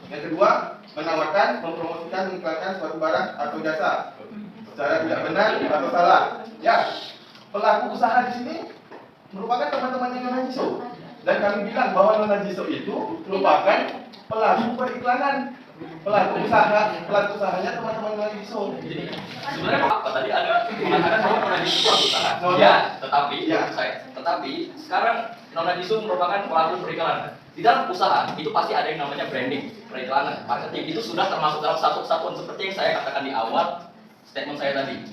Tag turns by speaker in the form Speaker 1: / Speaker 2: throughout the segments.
Speaker 1: Yang kedua, menawarkan, mempromosikan, mengiklankan suatu barang atau jasa secara tidak benar atau salah. Ya, pelaku usaha di sini merupakan teman-teman yang non-Jiso. Dan kami bilang bahwa non-Jiso itu merupakan pelaku periklanan, pelaku usahanya teman-teman non-Jiso.
Speaker 2: Jadi sebenarnya apa tadi ada mengatakan bahwa non-Jiso pelaku usaha. Ya, tetapi sekarang non-Jiso merupakan pelaku periklanan. Di dalam usaha itu pasti ada yang namanya branding, periklanan, marketing. Itu sudah termasuk dalam satu kesatuan seperti yang saya katakan di awal statement saya tadi.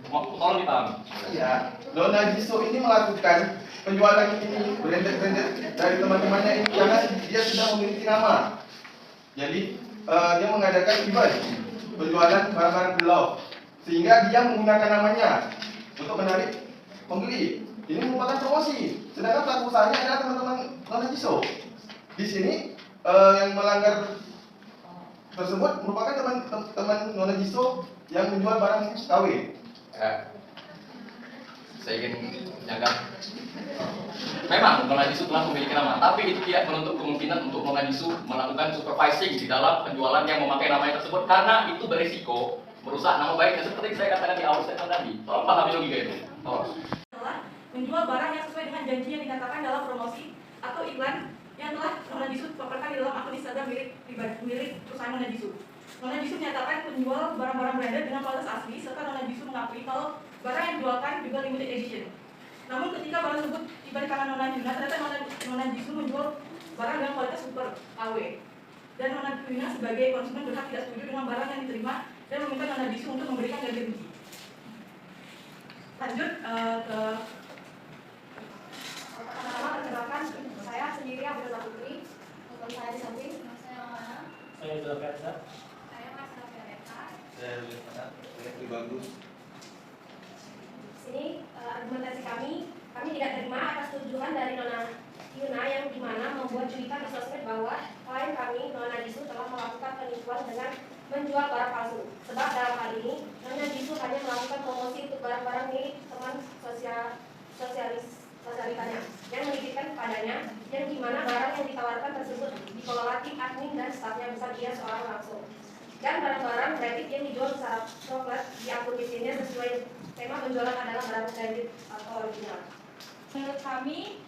Speaker 2: Tolong dipahami.
Speaker 1: Iya, non-Jiso ini melakukan penjualan ini branded dari teman-temannya ini karena dia sudah memiliki nama. Jadi dia mengadakan event penjualan barang-barang belau sehingga dia menggunakan namanya untuk menarik pembeli. Ini merupakan promosi. Sedangkan pelaku usahanya adalah teman-teman non-Jiso. Di sini yang melanggar tersebut merupakan teman-teman non-Jiso yang menjual barang KW.
Speaker 2: Saya ingin menyanggah. Memang non-Jiso telah memiliki nama, tapi itu tidak menutup kemungkinan untuk non-Jiso melakukan supervising di dalam penjualan yang memakai namanya tersebut karena itu berisiko merusak nama baiknya seperti saya katakan di awal statement tadi. Tolong pahami logika itu. Tolong.
Speaker 3: Menjual barang yang sesuai dengan janji yang dikatakan dalam promosi atau iklan yang telah non-Jiso paparkan di dalam akun Instagram milik perusahaan non-Jiso. Non-Jiso menyatakan penjual barang-barang branded dengan kualitas asli serta non-Jiso mengakui kalau barang yang dijualkan juga limited edition. Namun ketika barang tersebut tiba di tangan non-Juna, ternyata non-Jiso menjual barang dengan kualitas super KW. Dan non-Juna sebagai konsumen berhak tidak setuju dengan barang yang diterima dan meminta non-Jiso untuk memberikan ganti rugi. Lanjut ke pertama, perkenalkan saya sendiri Abdul Putri. Untuk saya di samping
Speaker 4: Saya sudah Versa.
Speaker 3: saya Mas Rafiareta.
Speaker 4: Saya sudah
Speaker 1: Bagus.
Speaker 3: Sini argumentasi kami tidak terima atas tuduhan dari Nona Yuna yang dimana membuat cuitan di sosmed bahwa klien kami Nona Jisu telah melakukan penipuan dengan menjual barang palsu. Sebab dalam hal ini Nona Jisu hanya melakukan promosi untuk barang-barang milik teman sosialitanya yang menitipkan kepadanya, yang dimana barang yang ditawarkan tersebut dikelola tim admin dan stafnya besar dia seorang langsung. Dan barang-barang branded yang dijual secara coklat di akun bisnisnya sesuai tema penjualan adalah barang branded atau original.
Speaker 5: Menurut kami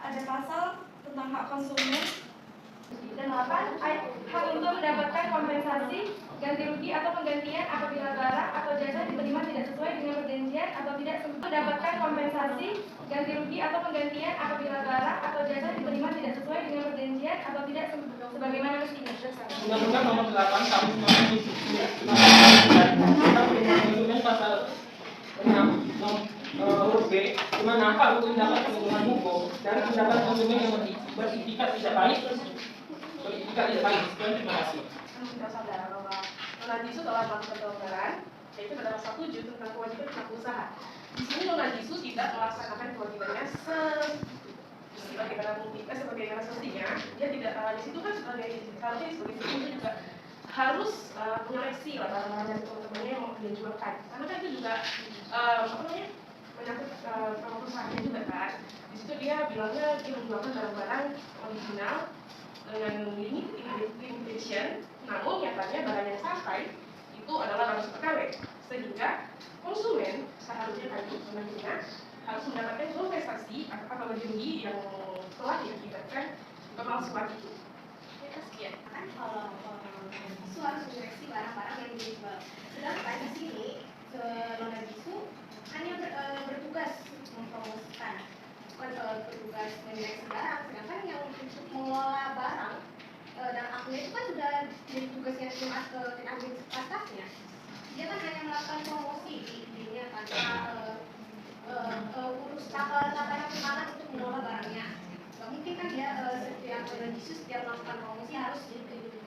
Speaker 5: ada pasal tentang hak konsumen dan 8 hak untuk mendapatkan kompensasi ganti rugi atau penggantian apabila barang atau jasa diterima tidak sesuai dengan perjanjian atau tidak mendapatkan kompensasi ganti rugi atau penggantian apabila barang atau jasa diterima tidak sesuai dengan perjanjian atau tidak sebagaimana mestinya.
Speaker 4: Undang-Undang Nomor 8 Tahun 2009 tentang perlindungan konsumen pasal 6 huruf B, di mana hak untuk mendapat perlindungan hukum dari tindakan konsumen yang beritikat tidak baik. Terima kasih.
Speaker 3: Saudara bahwa non-Jisu telah melakukan pelanggaran, yaitu pada pasal 7 tentang kewajiban pelaku usaha. Di sini non-Jisu tidak melaksanakan kewajibannya sebagaimana semestinya. Dia tidak di situ kan sebagai itu juga harus menyeleksi lah barang-barang dari teman-temannya yang mau dia jualkan. Karena kan itu juga menyangkut nama perusahaannya juga kan. Di situ dia bilangnya dia menjualkan barang-barang original dengan limited edition, namun nyatanya barang yang sampai itu adalah barang super KW, sehingga konsumen seharusnya tadi harus mendapatkan kompensasi atau ganti rugi yang telah diakibatkan pemalsuan itu. Ya, sekian.
Speaker 6: Kan kalau Jisu harus menyeleksi barang-barang yang dijual. Sedangkan di sini non-Jisu hanya bertugas mempromosikan, bukan bertugas menyeleksi barang. Sedangkan yang untuk mengelola barang dan akunnya itu kan sudah jadi tugasnya tim admin stafnya. Dia kan hanya melakukan promosi di dirinya tanpa urus tata kemana untuk mengelola barangnya. Gak mungkin kan dia setiap non-Jisu setiap melakukan promosi harus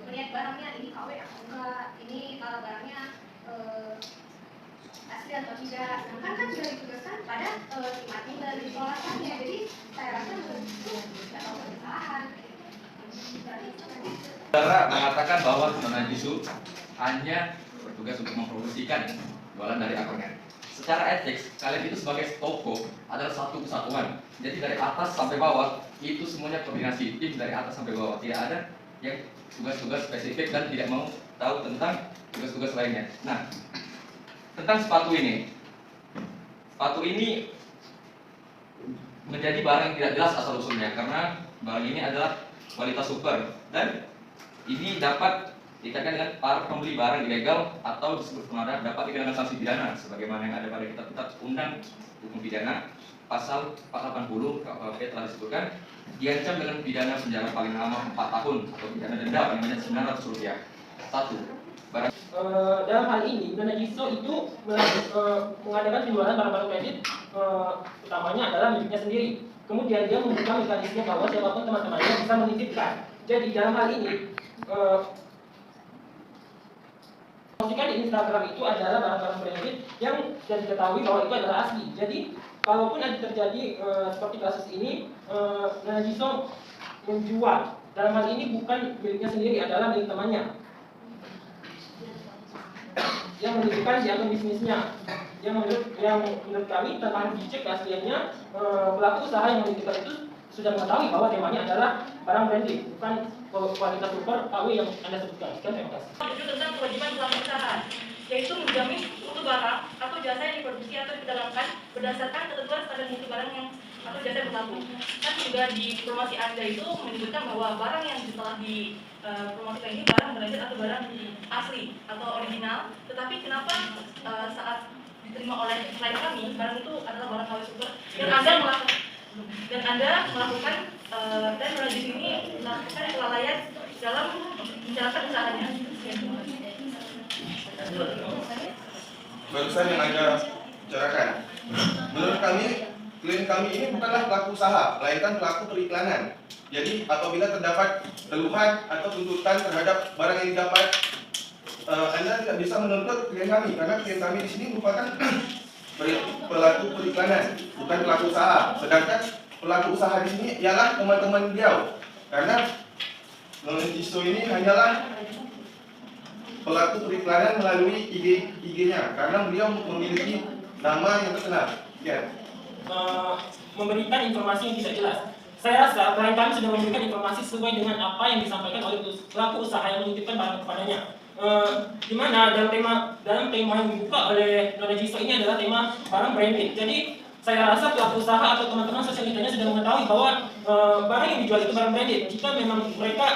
Speaker 6: melihat barangnya ini KW atau enggak, ini barangnya asli atau tidak. Sedangkan kan sudah ditugaskan pada tim admin dan pengelolaannya. Jadi saya rasa itu tidak tahu kesalahan.
Speaker 2: Saudara mengatakan bahwa non-Jisu hanya bertugas untuk mempromosikan jualan dari akunnya. Secara etik, kalian itu sebagai toko adalah satu kesatuan. Jadi dari atas sampai bawah itu semuanya koordinasi, tim dari atas sampai bawah. Tidak ada yang tugas-tugas spesifik dan tidak mau tahu tentang tugas-tugas lainnya. Nah, tentang sepatu ini menjadi barang yang tidak jelas asal usulnya karena barang ini adalah kualitas super dan ini dapat dikaitkan dengan para pembeli barang ilegal atau disebut pengadaan dapat dikenakan sanksi pidana sebagaimana yang ada pada kitab-kitab undang hukum pidana pasal 480 KUHP telah disebutkan diancam dengan pidana penjara paling lama 4 tahun atau pidana denda paling banyak Rp900. 1. Barang
Speaker 4: Dalam hal ini, Nona Jisoo itu mengadakan penjualan barang-barang kredit utamanya adalah miliknya sendiri. Kemudian dia membuka mekanisme bahwa siapapun teman-temannya bisa menitipkan. Jadi dalam hal ini, postingan di Instagram itu adalah barang-barang branded yang sudah diketahui bahwa itu adalah asli. Jadi kalaupun ada terjadi seperti kasus ini, Nona Jisoo menjual. Dalam hal ini bukan miliknya sendiri, adalah milik temannya yang menunjukkan si akun bisnisnya. Yang menurut kami tanpa harus dicek keasliannya, pelaku usaha yang menitipkan itu sudah mengetahui bahwa temanya adalah barang branded, bukan kualitas super KW yang Anda sebutkan. Sekian, terima kasih.
Speaker 3: Itu tentang kewajiban pelaku usaha, yaitu menjamin mutu barang atau jasa yang diproduksi atau diperdagangkan berdasarkan ketentuan standar mutu barang yang atau jasa yang berlaku. Kan juga di promosi Anda itu menyebutkan bahwa barang yang telah dipromosikan ini barang branded atau barang asli atau original. Tetapi kenapa saat diterima oleh klien kami barang itu adalah barang KW super dan Anda melakukan dan melalui ini melakukan kelalaian dalam menjalankan usahanya.
Speaker 1: Barusan yang Anda bicarakan, menurut kami klien kami ini bukanlah pelaku usaha, melainkan pelaku periklanan. Jadi apabila terdapat keluhan atau tuntutan terhadap barang yang didapat, Anda tidak bisa menuntut klien kami karena klien kami di sini merupakan pelaku periklanan, bukan pelaku usaha. Sedangkan pelaku usaha di sini ialah teman-teman beliau. Karena Nona Jisoo ini hanyalah pelaku periklanan melalui IG-nya karena beliau memiliki nama yang terkenal. Ya.
Speaker 4: Memberikan informasi yang tidak jelas. Saya rasa klien kami sudah memberikan informasi sesuai dengan apa yang disampaikan oleh pelaku usaha yang menitipkan barang kepadanya. Di mana dalam tema yang dibuka oleh Nona Jisoo ini adalah tema barang branded. Jadi saya rasa pelaku usaha atau teman-teman sosial medianya sudah mengetahui bahwa barang yang dijual itu barang branded. Jika memang mereka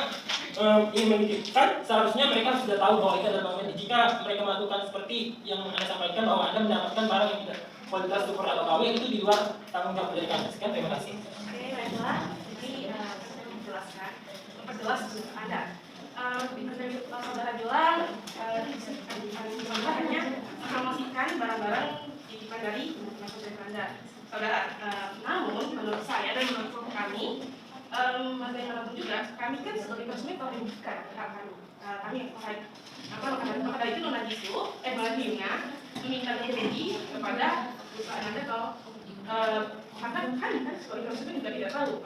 Speaker 4: ingin menitipkan, seharusnya mereka sudah tahu bahwa itu adalah barang branded. Jika mereka melakukan seperti yang Anda sampaikan bahwa Anda mendapatkan barang yang tidak kualitas super atau KW, itu di luar tanggung jawab dari kami. Sekian, terima kasih.
Speaker 3: Oke, baiklah. Jadi saya menjelaskan, memperjelas Anda. Saudara bilang hanya mempromosikan barang-barang titipan dari teman Anda. Saudara, namun menurut saya dan menurut kami, bagaimanapun juga kami kan sebagai konsumen telah merugikan hak kami. Kami maka dari itu Nona Jisoo, meminta remedi kepada perusahaan Anda kalau karena kami kan sebagai konsumen juga tidak tahu.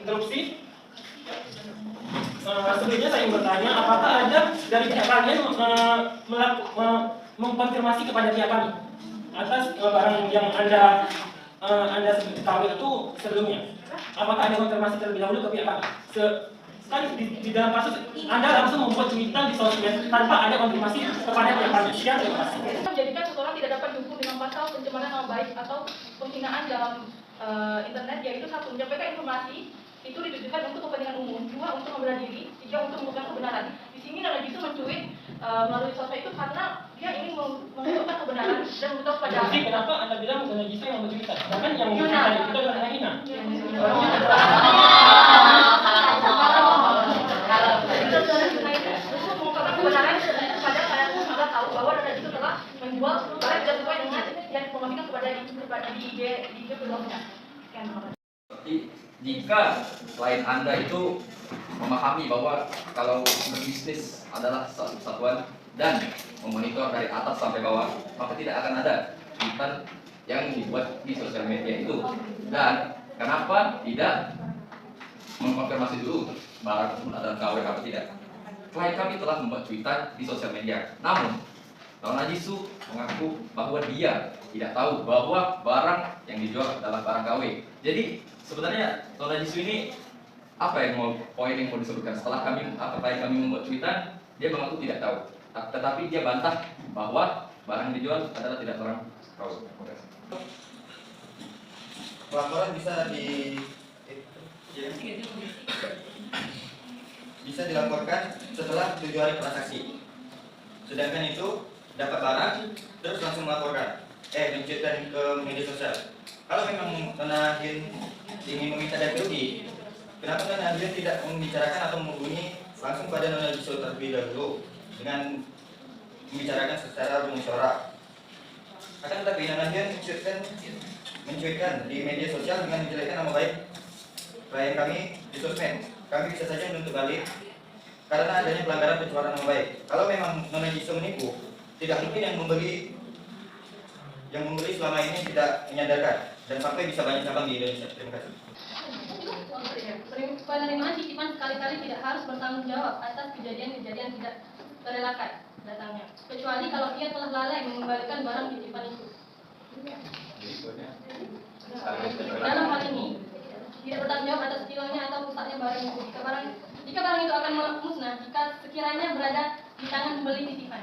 Speaker 4: Interupsi. Sebelumnya saya ingin bertanya, apakah ada dari pihak kalian mengkonfirmasi kepada pihak kami atas barang yang Anda sebut KW itu sebelumnya? Apakah ada konfirmasi terlebih dahulu ke pihak kami? Kan di dalam kasus Anda langsung membuat cuitan di sosmed tanpa ada konfirmasi kepada pihak kami. Sekian, terima kasih.
Speaker 5: Menjadikan seseorang tidak dapat dihukum dengan pasal pencemaran nama baik atau penghinaan dalam internet, yaitu 1. Menyampaikan informasi itu ditujukan untuk kepentingan umum, 2. Untuk membela diri, 3. Untuk membuka kebenaran. Di sini Nona Jisoo mencuit melalui sosmed itu karena dia ingin mengungkapkan kebenaran dan memberitahu kepada.
Speaker 4: Jadi kenapa Anda bilang Nona Jisoo yang mencuitan? Bahkan yang mencuitan itu adalah hina.
Speaker 3: Kebenaran kepada para pengusaha tahu bahwa Nona Jisoo telah menjual barang tidak sesuai dengan yang dipromosikan kepada di IG blognya.
Speaker 2: Seperti jika klien Anda itu memahami bahwa kalau berbisnis adalah satu kesatuan dan memonitor dari atas sampai bawah, maka tidak akan ada cuitan yang dibuat di sosial media itu. Dan kenapa tidak mengkonfirmasi dulu barang tersebut adalah KW atau tidak? Klien kami telah membuat cuitan di sosial media. Namun, Nona Jisoo mengaku bahwa dia tidak tahu bahwa barang yang dijual adalah barang KW. Jadi sebenarnya Nona Jisoo ini apa yang poin yang mau disebutkan? Setelah kami membuat cuitan, dia mengaku tidak tahu. Tetapi dia bantah bahwa barang yang dijual adalah tidak barang fraud.
Speaker 7: Pelaporan bisa dilaporkan setelah 7 hari transaksi. Sedangkan itu dapat barang terus langsung melaporkan, mencuitkan ke media sosial. Kalau memang Nona Nadine ingin meminta ganti rugi, kenapa Nona Nadine tidak membicarakan atau menghubungi langsung pada Nona Jisoo terlebih dahulu dengan membicarakan secara bermusyawarah? Akan tetapi Nona Nadine mencuitkan di media sosial dengan menjelekkan nama baik klien kami di sosmed. Kami bisa saja menuntut balik karena adanya pelanggaran pencemaran nama baik. Kalau memang Nona Jisoo menipu, tidak mungkin yang membeli selama ini tidak menyadarkan dan sampai bisa banyak cabang di Indonesia. Terima kasih.
Speaker 8: Penerimaan titipan sekali-kali tidak harus bertanggung jawab atas kejadian-kejadian tidak terelakkan datangnya, kecuali kalau ia telah lalai mengembalikan barang titipan itu. Dalam hal ini, tidak bertanggung jawab atas hilangnya atau rusaknya barang itu jika barang itu akan musnah jika sekiranya berada di tangan pembeli titipan.